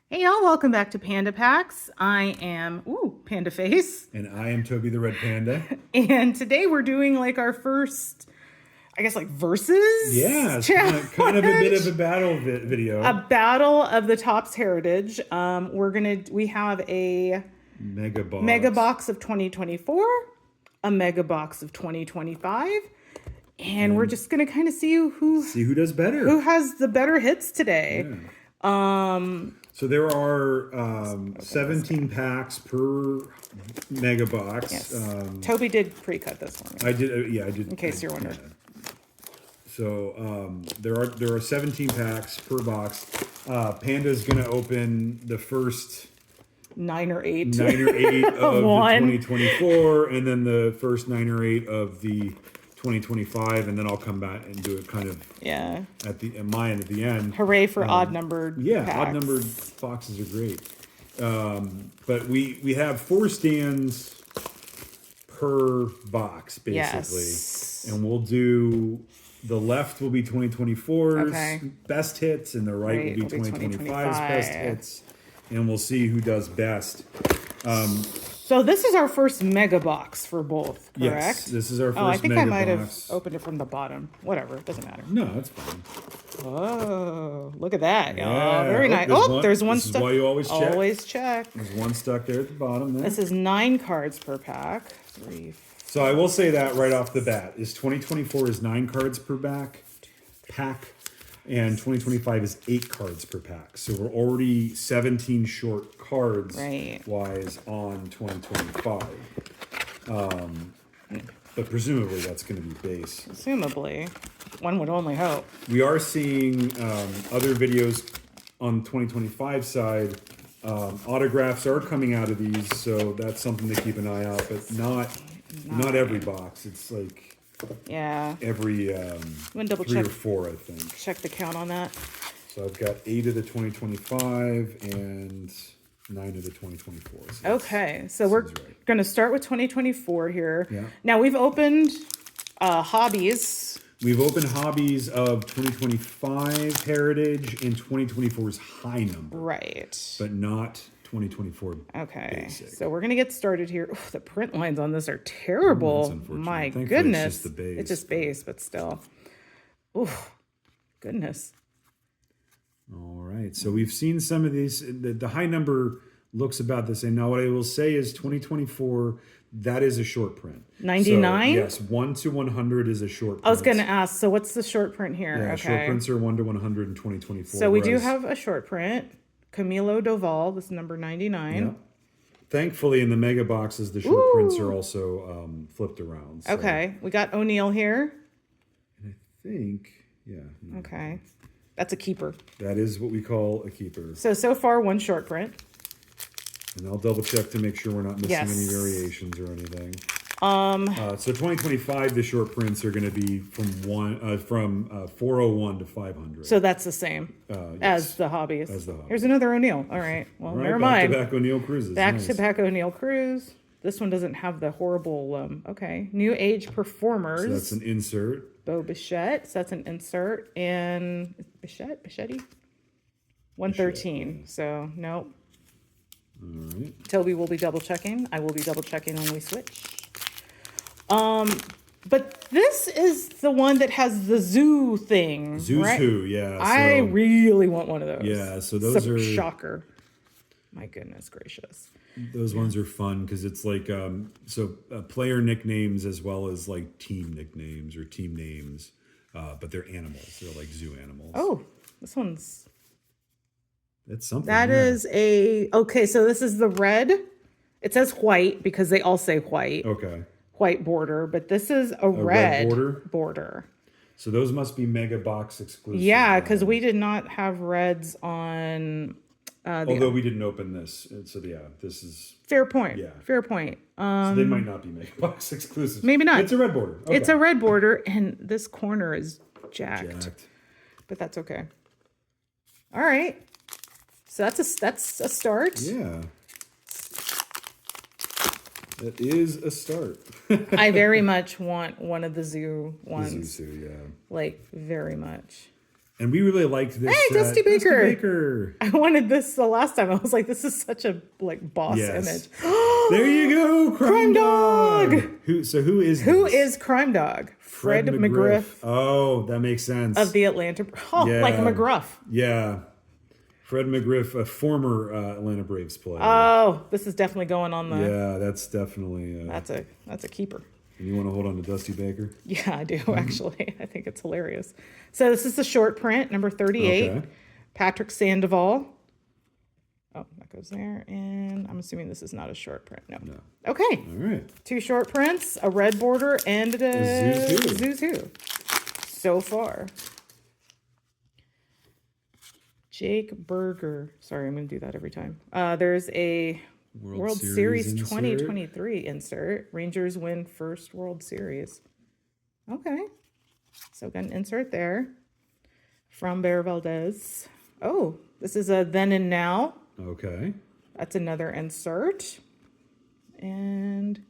Hey y'all, welcome back to Panda Packs. I am, Panda Face. And I am Toby the Red Panda. And today we're doing like our first, I guess like versus Yeah, it's challenge. kind of a bit of a battle video. A battle of the Topps Heritage. We have a mega box of 2024, a mega box of 2025. And we're just gonna kind of see who does better. Who has the better hits today. Yeah. So there are 17 packs per mega box. Yes. Toby did pre-cut this one. I did. I did. In case you're wondering. Yeah. So there are 17 packs per box. Panda's gonna open the first 9 or 8 of the 2024, and then the first 9 or 8 of the 2025, and then I'll come back and do it kind of at the end. Hooray for odd numbered packs. Odd numbered boxes are great. But we have 4 stands per box basically, and we'll do the left will be 2024's best hits, and the right will be 2025's best hits, and we'll see who does best. So this is our first mega box for both, correct? Yes, this is our first mega box. I think I might have opened it from the bottom. Whatever, it doesn't matter. No, that's fine. Oh, look at that. Yeah. Very nice. There's one stuck. This is why you always check. Always check. There's one stuck there at the bottom. There. This is 9 cards per pack. 3. So I will say that right off the bat, 2024 is 9 cards per pack, and 2025 is 8 cards per pack. So we're already 17 short cards wise on 2025. But presumably that's going to be base. Presumably. One would only hope. We are seeing other videos on 2025 side. Autographs are coming out of these, so that's something to keep an eye out, but not every box. It's like every 3 or 4, I think. Check the count on that. So I've got 8 of the 2025 and 9 of the 2024. So okay, so we're going to start with 2024 here. Yeah. Now we've opened hobbies. We've opened hobbies of 2025 Heritage and 2024's high number. Right. But not 2024 basic. So we're going to get started here. Ooh, the print lines on this are terrible. My goodness. It's just base, but still. Ooh, goodness. All right. So we've seen some of these. The high number looks about the same. Now, what I will say is 2024, that is a short print. 99? So, yes, 1 to 100 is a short print. I was going to ask, so what's the short print here? Yeah, short prints are 1 to 100 in 2024. So we do have a short print. Camilo Doval, this is number 99. Yeah. Thankfully, in the mega boxes, the short prints are also flipped around. So. Okay, we got O'Neill here. And I think, Okay, that's a keeper. That is what we call a keeper. So far, 1 short print. And I'll double check to make sure we're not missing any variations or anything. So 2025, the short prints are going to be from 401 to 500. So that's the same as the hobbies. Here's another O'Neill. All right. Well, never mind. Back-to-back O'Neill Cruises. Back-to-back O'Neill Cruise. This one doesn't have the horrible. New Age Performers. So that's an insert. Bo Bichette. So that's an insert. And Bichetti. 113. Bichette, yeah. So nope. All right. Toby will be double checking. I will be double checking when we switch. But this is the one that has the zoo thing. Zoo, yeah. So, I really want one of those. Yeah, so those are shocker. My goodness gracious. Those ones are fun because it's like player nicknames as well as like team nicknames or team names, but they're animals. They're like zoo animals. Oh, this one's. That's something. That is so this is the red. It says white because they all say white. Okay. White border, but this is a red border. So those must be mega box exclusive. Yeah, because we did not have reds on. Although we didn't open this, so this is fair point. Yeah, fair point. So they might not be mega box exclusive. Maybe not. It's a red border. Okay. It's a red border, and this corner is jacked. But that's okay. All right. So that's a start. Yeah. That is a start. I very much want one of the zoo ones. The zoo, yeah. Like, very much. And we really liked this. Hey, Dusty Baker. Dusty Baker. I wanted this the last time. I was like, this is such a boss image. There you go, Crime Dog. Who is Who this? is Crime Dog? Fred McGriff. Oh, that makes sense. Of the Atlanta. Oh, Yeah. like McGruff. Yeah. Fred McGriff, a former Atlanta Braves player. Oh, this is definitely going on the. Yeah, that's definitely. That's a keeper. And you want to hold on to Dusty Baker? Yeah, I do, actually. I think it's hilarious. So this is the short print, number 38. Okay. Patrick Sandoval. Oh, that goes there. And I'm assuming this is not a short print. No. Okay. All right. 2 short prints, a red border, and a Zuzu. So far. Jake Berger. Sorry, I'm going to do that every time. There's a World Series 2023 insert. Rangers win first World Series. Okay. So got an insert there from Bear Valdez. Oh, this is a Then and Now. Okay. That's another insert. And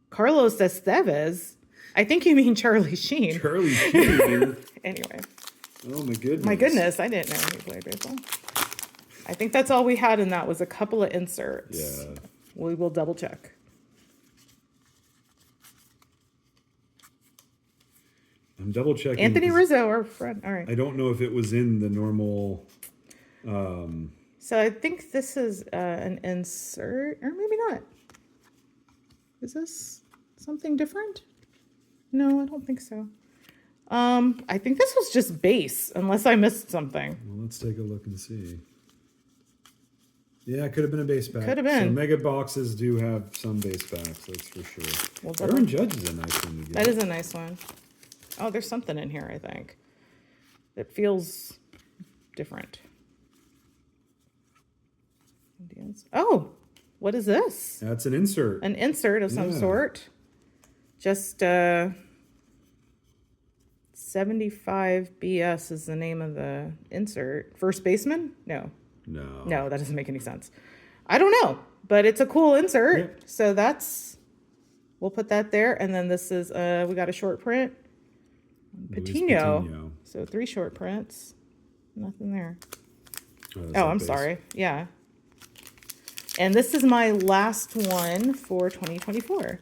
Carlos Estevez. I think you mean Charlie Sheen. Charlie Sheen. Anyway. Oh, my goodness. My goodness, I didn't know he played baseball. I think that's all we had in that was a couple of inserts. Yeah. We will double check. I'm double checking. Anthony Rizzo, our friend. All right. I don't know if it was in the normal. So I think this is an insert, or maybe not. Is this something different? No, I don't think so. I think this was just base, unless I missed something. Well, let's take a look and see. Yeah, it could have been a base pack. Could have been. So mega boxes do have some base packs, that's for sure. Well, Aaron Judge is a nice one to get. That is a nice one. Oh, there's something in here, I think. It feels different. Oh, what is this? That's an insert. An insert of some sort. Just 75 BS is the name of the insert. First baseman? No, that doesn't make any sense. I don't know, but it's a cool insert. Yep. So we'll put that there. And then this is, we got a short print. Patino. So 3 short prints. Nothing there. Oh, I'm sorry. Yeah. And this is my last one for 2024.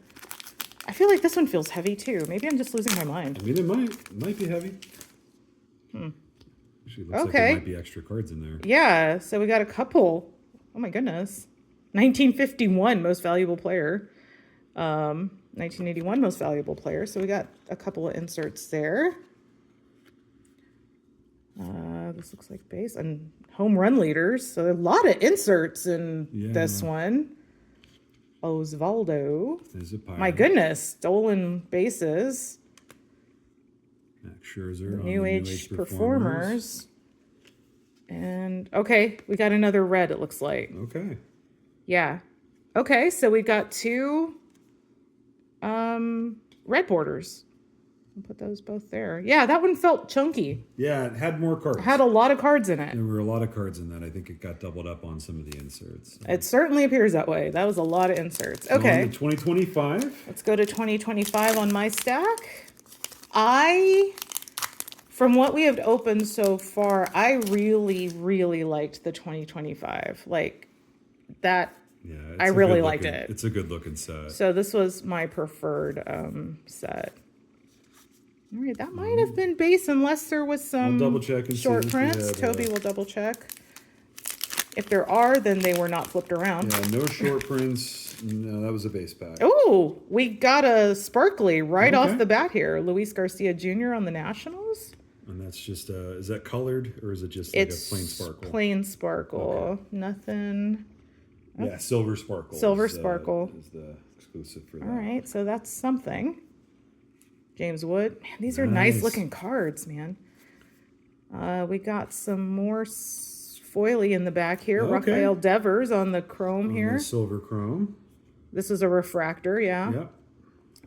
I feel like this one feels heavy too. Maybe I'm just losing my mind. I mean, it might be heavy. Actually, looks like there might be extra cards in there. Yeah, so we got a couple. Oh my goodness. 1951 most valuable player. 1981 most valuable player. So we got a couple of inserts there. This looks like base and home run leaders. So a lot of inserts in this one. Osvaldo. My goodness. Stolen bases. Max Scherzer. New Age performers. And okay, we got another red, it looks like. Okay. Yeah. Okay, so we got 2 red borders. I'll put those both there. Yeah, that one felt chunky. Yeah, it had more cards. It had a lot of cards in it. There were a lot of cards in that. I think it got doubled up on some of the inserts. It certainly appears that way. That was a lot of inserts. Okay. On to 2025. Let's go to 2025 on my stack. From what we have opened so far, I really, really liked the 2025. Like that. Yeah, I really liked it. It's a good looking set. So this was my preferred set. All right, that might have been base unless there was some double check and short see prints. Toby will double check. If there are, then they were not flipped around. Yeah, no short prints. No, that was a base pack. Oh, we got a sparkly right off the bat here. Luis Garcia Jr. on the Nationals. And that's just, is that colored or is it just like a plain sparkle? Plain sparkle. Okay. Nothing. Oh. Yeah, silver sparkle. Silver sparkle. Is the exclusive for that. All right, so that's something. James Wood. Man, these are nice looking cards, man. We got some more foily in the back here. Okay. Rafael Devers on the chrome here. The silver chrome. This is a refractor, yeah. Yep.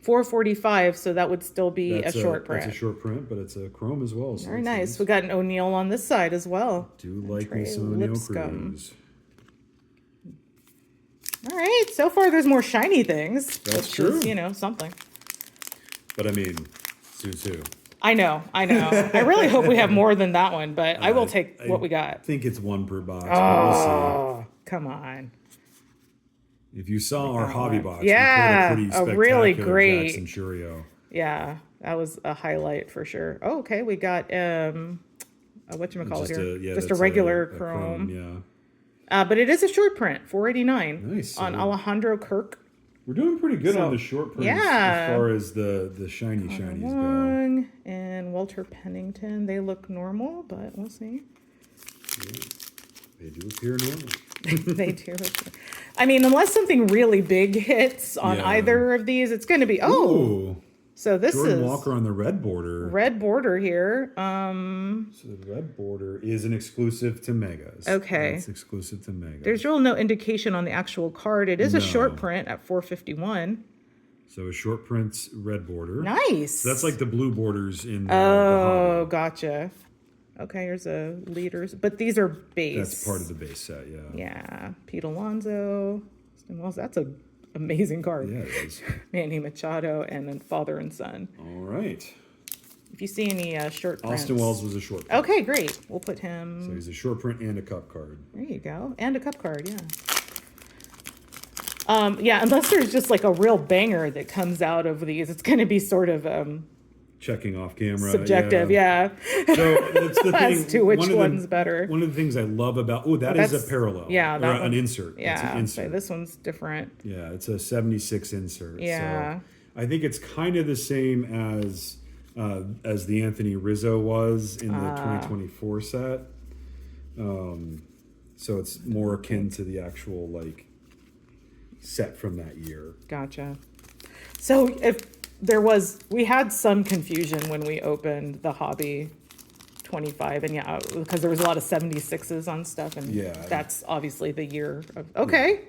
445, so that would still be a short print. That's a short print, but it's a chrome as well. So very nice. We got an O'Neill on this side as well. Do like me some O'Neill Cruz. All right, so far there's more shiny things. That's true. Is, something. But I mean, Zuzu. I know. I really hope we have more than that one, but I will take what we got. I think it's one per box. Oh, come on. If you saw our hobby box, yeah, we put a pretty spectacular really great Jackson Churio. Yeah, that was a highlight for sure. Oh, okay, we got whatchamacallit here? Just a regular chrome. Yeah. But it is a short print, $4.89. Nice. On Alejandro Kirk. We're doing pretty good on the short prints as far as the shinies go. And Walter Pennington, they look normal, but we'll see. Yeah, they do appear normal. They do. I mean, unless something really big hits on either of these, it's going to be Ooh. So this Jordan is Walker on the red border. Red border here. So the red border is an exclusive to Megas. Okay. It's exclusive to Megas. There's really no indication on the actual card. It is a short print at $4.51. So a short print's red border. Nice. So that's like the blue borders in the hobby. Gotcha. Okay, here's a leaders, but these are base. That's part of the base set, yeah. Yeah, Pete Alonso. Well, that's a amazing card. Yeah, it is. Manny Machado and then father and son. All right. If you see any short prints. Austin Wells was a short print. Okay, great. We'll put him. So he's a short print and a cup card. There you go. And a cup card, yeah. Yeah, unless there's just like a real banger that comes out of these, it's going to be sort of checking off camera. Subjective, yeah. So that's the thing. As to which one's better. One of the things I love about that is a parallel. Yeah, or an insert. Yeah, it's an insert. So this one's different. Yeah, it's a 76 insert. Yeah. So I think it's kind of the same as the Anthony Rizzo was in the 2024 set. So it's more akin to the actual like set from that year. Gotcha. So we had some confusion when we opened the hobby 25, and because there was a lot of 76s on stuff, and that's obviously the year of. Okay.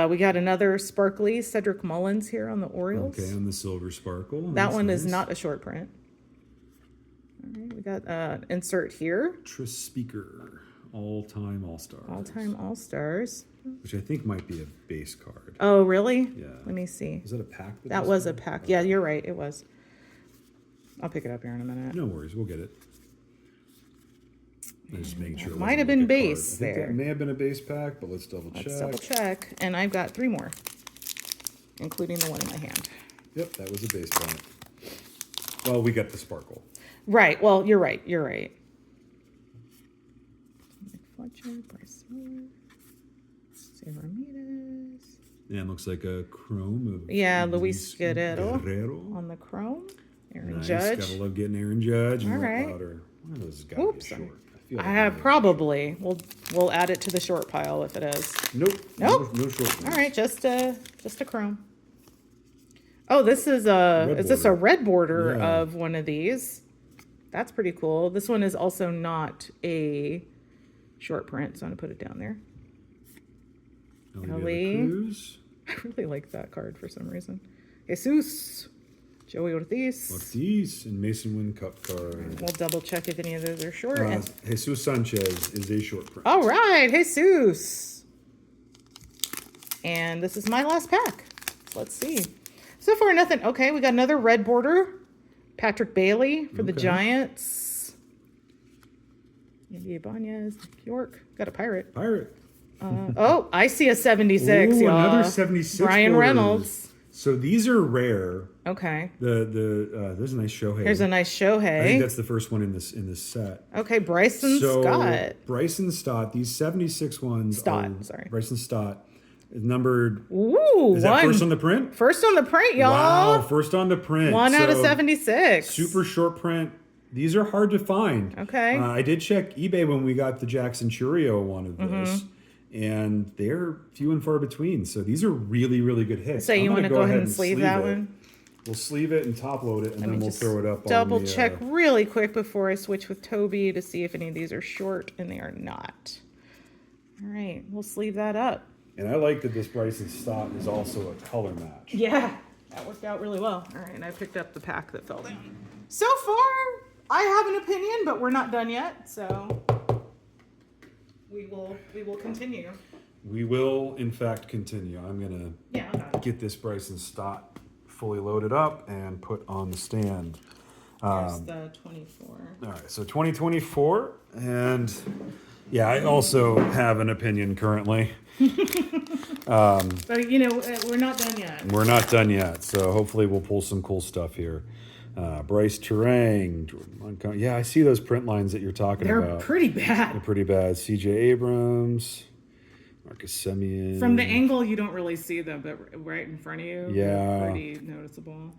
We got another sparkly Cedric Mullins here on the Orioles. Okay, on the silver sparkle. That one is not a short print. All right, we got insert here. Tris Speaker, all-time All-Stars. All-time All-Stars. Which I think might be a base card. Oh, really? Yeah. Let me see. Was that a pack? That was a pack. Yeah, you're right. It was. I'll pick it up here in a minute. No worries. We'll get it. I'm just making sure. It might have been base there. I think that may have been a base pack, but let's double check. Let's double check. And I've got 3 more, including the one in my hand. Yep, that was a base pack. Well, we got the sparkle. Right. Well, you're right. You're right. Fletcher, Bryce Miller, Ramirez. Yeah, it looks like a chrome of Luis Guerrero on the chrome. Aaron Judge. Gotta love getting Aaron Judge. All right. Louder. One of those has got to be short. I have probably. We'll add it to the short pile if it is. Nope. No short. All right, just a chrome. Oh, this is this a red border of one of these? That's pretty cool. This one is also not a short print, so I'm gonna put it down there. Cruz. I really like that card for some reason. Jesus. Joey Ortiz. And Mason Wynn Cup card. We'll double check if any of those are short. Jesus Sanchez is a short print. All right, Jesus. And this is my last pack. So let's see. So far, nothing. Okay, we got another red border. Patrick Bailey for the Giants. Andy Ibanez, York. Got a Pirate. I see a 76, y'all. Another 76 Brian borders. Reynolds. So these are rare. Okay. There's a nice Shohei. There's a nice Shohei. I think that's the first one in this set. Okay, Bryson Scott. Bryson Stott. These 76 ones. Bryson Stott is numbered. Ooh, is that first on the print? First on the print, y'all. Wow, first on the print. 1 out of 76. Super short print. These are hard to find. Okay. I did check eBay when we got the Jackson Churio one of this. And they're few and far between. So these are really, really good hits. So you want to go ahead and sleeve that one? We'll sleeve it and top load it, and then we'll throw it up. Double check really quick before I switch with Toby to see if any of these are short, and they are not. All right, we'll sleeve that up. And I like that this Bryson Stott is also a color match. Yeah, that worked out really well. All right, and I picked up the pack that fell down. So far, I have an opinion, but we're not done yet, so we will continue. We will, in fact, continue. I'm gonna get this Bryson Stott fully loaded up and put on the stand. There's the 24. All right, so 2024, and yeah, I also have an opinion currently. But we're not done yet. We're not done yet, so hopefully we'll pull some cool stuff here. Bryce Terang, Jordan Montgomery. Yeah, I see those print lines that you're talking about. They're pretty bad. They're pretty bad. C.J. Abrams, Marcus Semien. From the angle, you don't really see them, but right in front of you, yeah, they're pretty noticeable.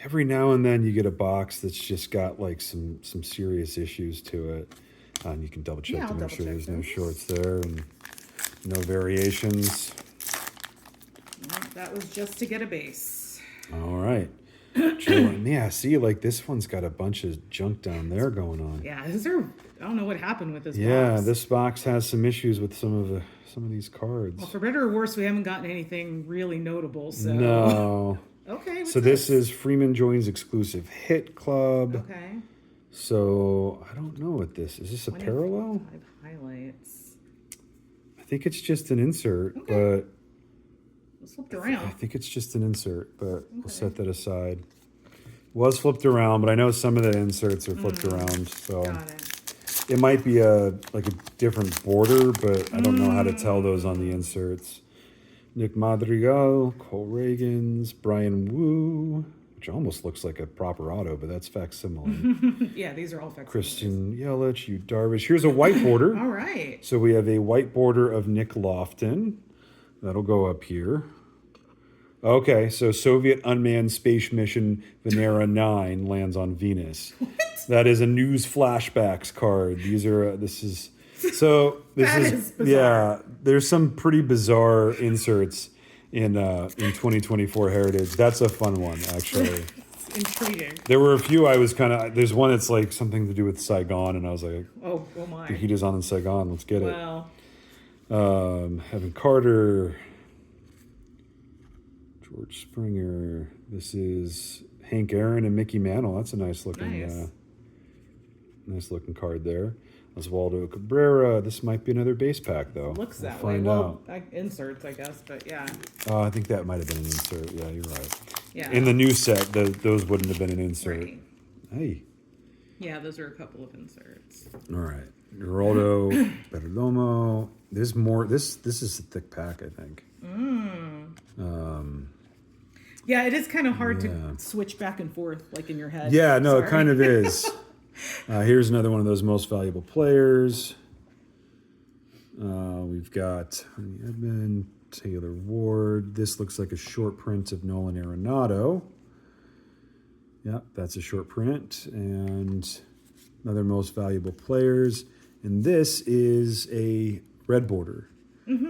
Every now and then you get a box that's just got like some serious issues to it. And you can double check to make sure there's no shorts there and no variations. That was just to get a base. All right. Jordan, yeah, see, like this one's got a bunch of junk down there going on. Yeah, I don't know what happened with this box. Yeah, this box has some issues with some of these cards. Well, for better or worse, we haven't gotten anything really notable, so. No. Okay. So this is Freeman Joins exclusive Hit Club. Okay. So I don't know what this is. This a parallel? 5 highlights. I think it's just an insert, okay. But it's flipped around. I think it's just an insert, but we'll set that aside. Was flipped around, but I know some of the inserts are flipped around, so Got it might be a different border, but I don't know how to tell those on the inserts. Nick Madrigal, Cole Reagans, Brian Wu, which almost looks like a proper auto, but that's facsimile. Yeah, these are all facsimiles. Christian Yelich, Yu Darvish. Here's a white border. All right. So we have a white border of Nick Lofton. That'll go up here. Okay, so Soviet unmanned space mission Venera 9 lands on Venus. What? That is a news flashbacks card. This is bizarre. Yeah, there's some pretty bizarre inserts in 2024 Heritage. That's a fun one, actually. It's intriguing. There were a few there's one that's like something to do with Saigon, and I was like, oh my. the heat is on in Saigon, let's get well. it. Evan Carter, George Springer. This is Hank Aaron and Mickey Mantle. That's a nice looking card there. Oswaldo Cabrera. This might be another base pack, though. Looks that way. Well, inserts, I guess, but yeah. I think that might have been an insert. Yeah, you're right. Yeah. In the new set, those wouldn't have been an insert. Right. Hey. Yeah, those are a couple of inserts. All right. Geraldo, Perdomo. There's more. This is a thick pack, I think. Yeah, it is kind of hard to switch back and forth, like in your head. Yeah, no, it kind of is. Here's another one of those most valuable players. We've got Edmund, Taylor Ward. This looks like a short print of Nolan Arenado. Yep, that's a short print. And another most valuable players. And this is a red border.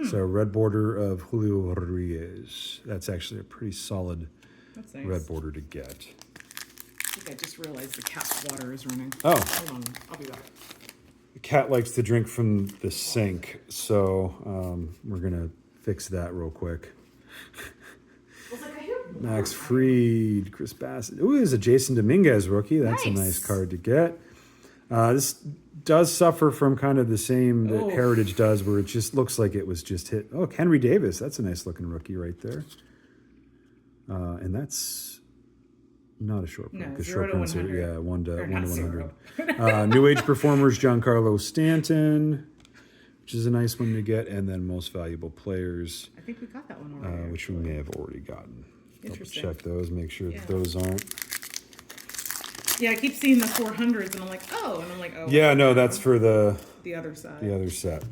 So a red border of Julio Rodriguez. That's actually a pretty solid red border to get. I think I just realized the cat's water is running. Oh. Hold on, I'll be back. The cat likes to drink from the sink, so we're going to fix that real quick. Max Fried, Chris Bassett. Ooh, there's a Jason Dominguez rookie. That's a nice card to get. This does suffer from kind of the same that Heritage does, where it just looks like it was just hit. Oh, Henry Davis. That's a nice looking rookie right there. And that's not a short print. No, 0 to 100. 1 to 100. New Age Performers, Giancarlo Stanton, which is a nice one to get. And then Most Valuable Players. I think we got that one already. Which we may have already gotten. Interesting. Check those, make sure that those aren't. Yeah, I keep seeing the 400s, and I'm like, oh. Yeah, no, that's for the other side. The other set.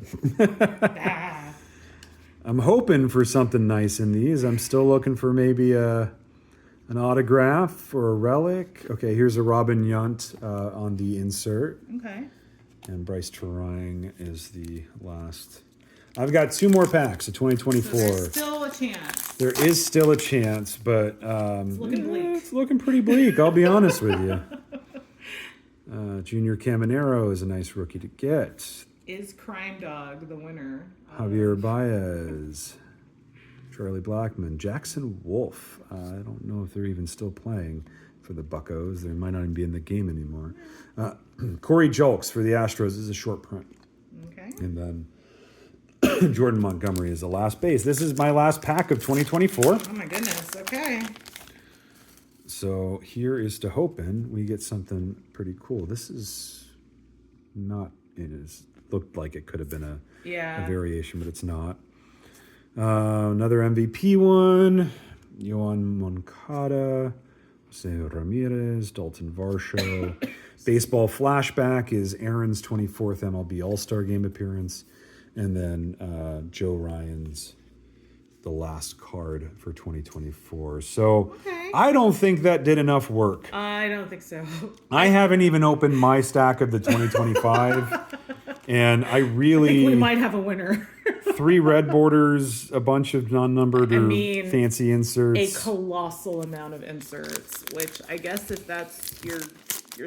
I'm hoping for something nice in these. I'm still looking for maybe an autograph or a relic. Okay, here's a Robin Yount on the insert. Okay. And Bryce Terang is the last. I've got 2 more packs of 2024. So there's still a chance. There is still a chance, but it's looking bleak. It's looking pretty bleak, I'll be honest with you. Junior Caminero is a nice rookie to get. Is Crime Dog the winner? Javier Baez, Charlie Blackmon, Jackson Wolf. I don't know if they're even still playing for the Buccos. They might not even be in the game anymore. Corey Julks for the Astros is a short print. Okay. And then Jordan Montgomery is the last base. This is my last pack of 2024. Oh my goodness. Okay. So here is to hoping we get something pretty cool. This is not, it is looked like it could have been a variation, but it's not. Another MVP one, Yohan Moncada, Jose Ramirez, Dalton Varsho. Baseball flashback is Aaron's 24th MLB All-Star Game appearance. And then Joe Ryan's the last card for 2024. So I don't think that did enough work. I don't think so. I haven't even opened my stack of the 2025. And I really... I think we might have a winner. 3 red borders, a bunch of non-numbered fancy inserts. A colossal amount of inserts, which I guess if that's your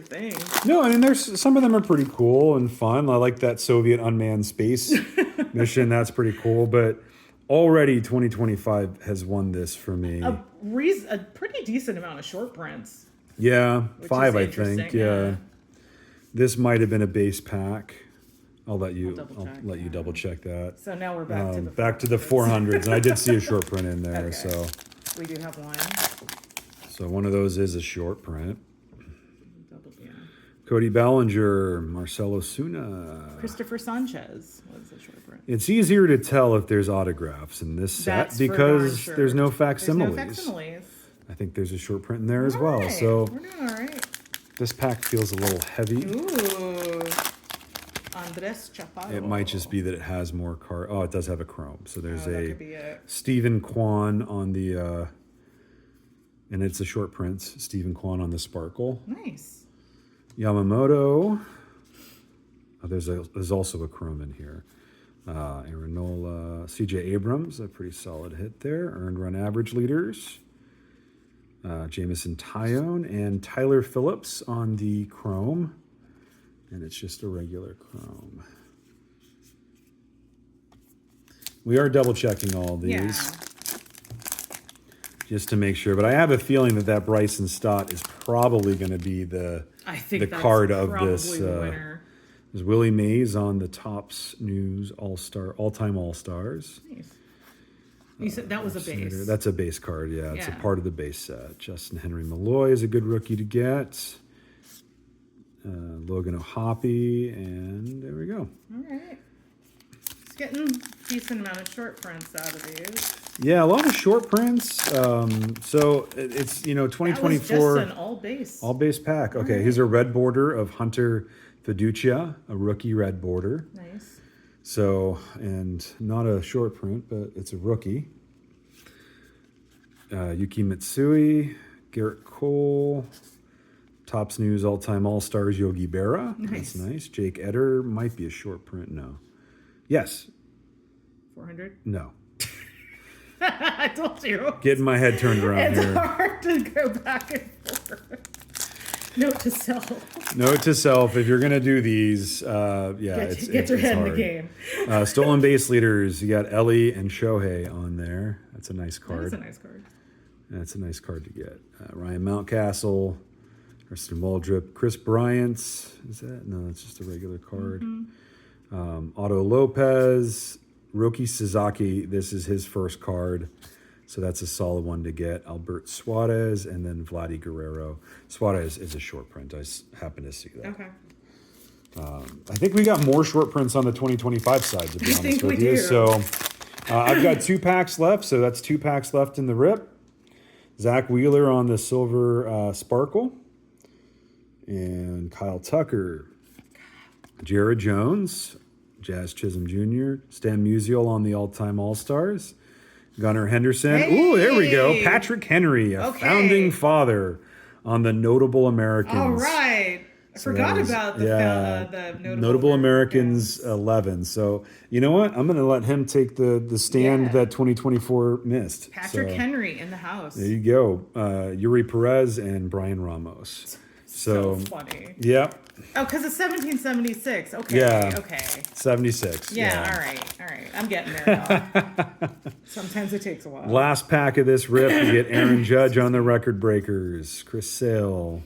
thing. No, I mean, there's some of them are pretty cool and fun. I like that Soviet unmanned space mission. That's pretty cool. But already 2025 has won this for me. A pretty decent amount of short prints. Yeah, 5, I think. Yeah. This might have been a base pack. I'll let you double check that. So now we're back to the 400s, and I did see a short print in there. Okay. So we do have one. So one of those is a short print. Cody Bellinger, Marcelo Suna, Christopher Sanchez was a short print. It's easier to tell if there's autographs in this set because there's no facsimiles. I think there's a short print in there as well. So we're doing all right. This pack feels a little heavy. Ooh. Andres Chaparro. It might just be that it has more card. Oh, it does have a chrome. So there's a Stephen Kwan on the, and it's a short print. Stephen Kwan on the sparkle. Nice. Yamamoto. Oh, there's also a chrome in here. Aaron Nola, C.J. Abrams, a pretty solid hit there. Earned run average leaders. Jamison Tyone and Tyler Phillips on the chrome. And it's just a regular chrome. We are double checking all these. Just to make sure. But I have a feeling that Bryson Stott is probably going to be the card of this. There's Willie Mays on the Topps News all-time All-Stars. Nice. You said that was a base. That's a base card, yeah. It's a part of the base set. Justin Henry Malloy is a good rookie to get. Logan O'Hoppe, and there we go. All right. It's getting a decent amount of short prints out of these. Yeah, a lot of short prints. So it's, 2024. That was just an all base pack. Okay, here's a red border of Hunter Fiducia, a rookie red border. Nice. So, and not a short print, but it's a rookie. Yuki Mitsui, Garrett Cole, Topps News all-time All-Stars Yogi Berra. Nice. That's nice. Jake Eder might be a short print. No. Yes. 400? No. I told you. Getting my head turned around here. It's hard to go back and forth. Note to self. Note to self, if you're going to do these, get your head in the game. Stolen base leaders, you got Ellie and Shohei on there. That's a nice card. That's a nice card. That's a nice card to get. Ryan Mountcastle, Preston Muldrip, Chris Bryant. Is that? No, it's just a regular card. Otto Lopez, Roki Sasaki. This is his first card. So that's a solid one to get. Albert Suarez and then Vladdy Guerrero. Suarez is a short print. I happen to see that. Okay. I think we got more short prints on the 2025 side, to be honest with you. So I've got 2 packs left. So that's 2 packs left in the rip. Zach Wheeler on the silver sparkle. And Kyle Tucker. Jared Jones. Jazz Chisholm Jr. Stan Musial on the all-time All-Stars. Gunnar Henderson. Hey. Ooh, there we go. Patrick Henry, a founding father on the Notable Americans. All right. I forgot about the Notable Americans 11. So, you know what? I'm going to let him take the stand that 2024 missed. Patrick Henry in the house. There you go. Yuri Perez and Brian Ramos. So funny. Yeah. Oh, because it's 1776. Okay. Yeah. Okay. 76. Yeah. All right. I'm getting there now. Sometimes it takes a while. Last pack of this rip, you get Aaron Judge on the record breakers, Chris Sale,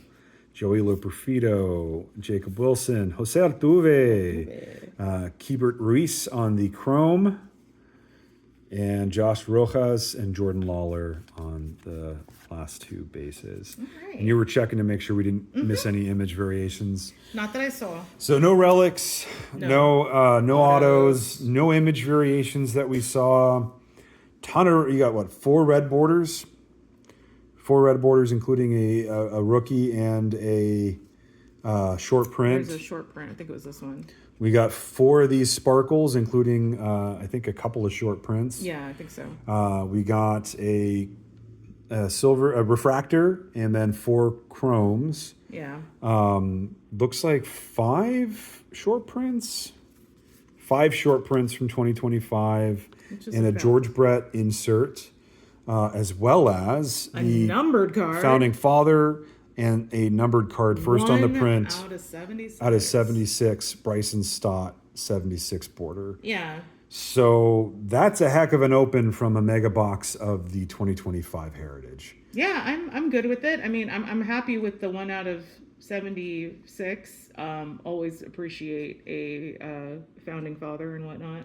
Joey Loperfido, Jacob Wilson, Jose Altuve, Keibert Ruiz on the chrome, and Josh Rojas and Jordan Lawler on the last 2 bases. Right. And you were checking to make sure we didn't miss any image variations. Not that I saw. So no relics, no autos, no image variations that we saw. You got 4 red borders? 4 red borders, including a rookie and a short print. There's a short print. I think it was this one. We got 4 of these sparkles, including I think a couple of short prints. Yeah, I think so. We got a refractor, and then 4 chromes. Yeah. Looks like 5 short prints. 5 short prints from 2025, and a George Brett insert, as well as a numbered card, founding father, and a numbered card first on the print out of 76. Out of 76, Bryson Stott 76 border. Yeah. So that's a heck of an open from a mega box of the 2025 Heritage. Yeah, I'm good with it. I mean, I'm happy with the 1 out of 76. Always appreciate a founding father and whatnot.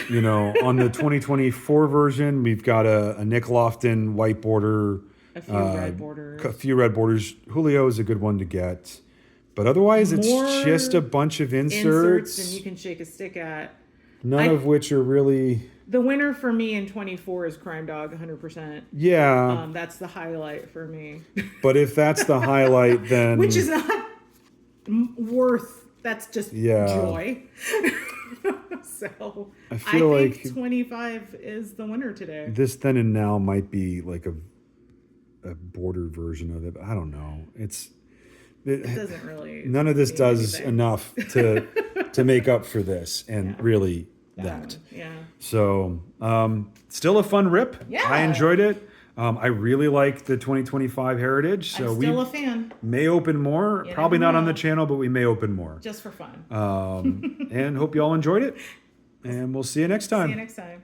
You know, on the 2024 version, we've got a Nick Lofton white border. A few red borders. A few red borders. Julio is a good one to get. But otherwise, it's just a bunch of inserts. And you can shake a stick at. None of which are really... The winner for me in 24 is Crime Dog, 100%. Yeah. That's the highlight for me. But if that's the highlight, then... Which is not worth... That's just joy. So I think 25 is the winner today. This Then and Now might be like a border version of it. But I don't know. It doesn't really... None of this does enough to make up for this, and really that. Yeah. So, still a fun rip. Yeah. I enjoyed it. I really like the 2025 Heritage. So I'm still a fan. May open more. Probably not on the channel, but we may open more. Just for fun. And hope you all enjoyed it. And we'll see you next time. See you next time.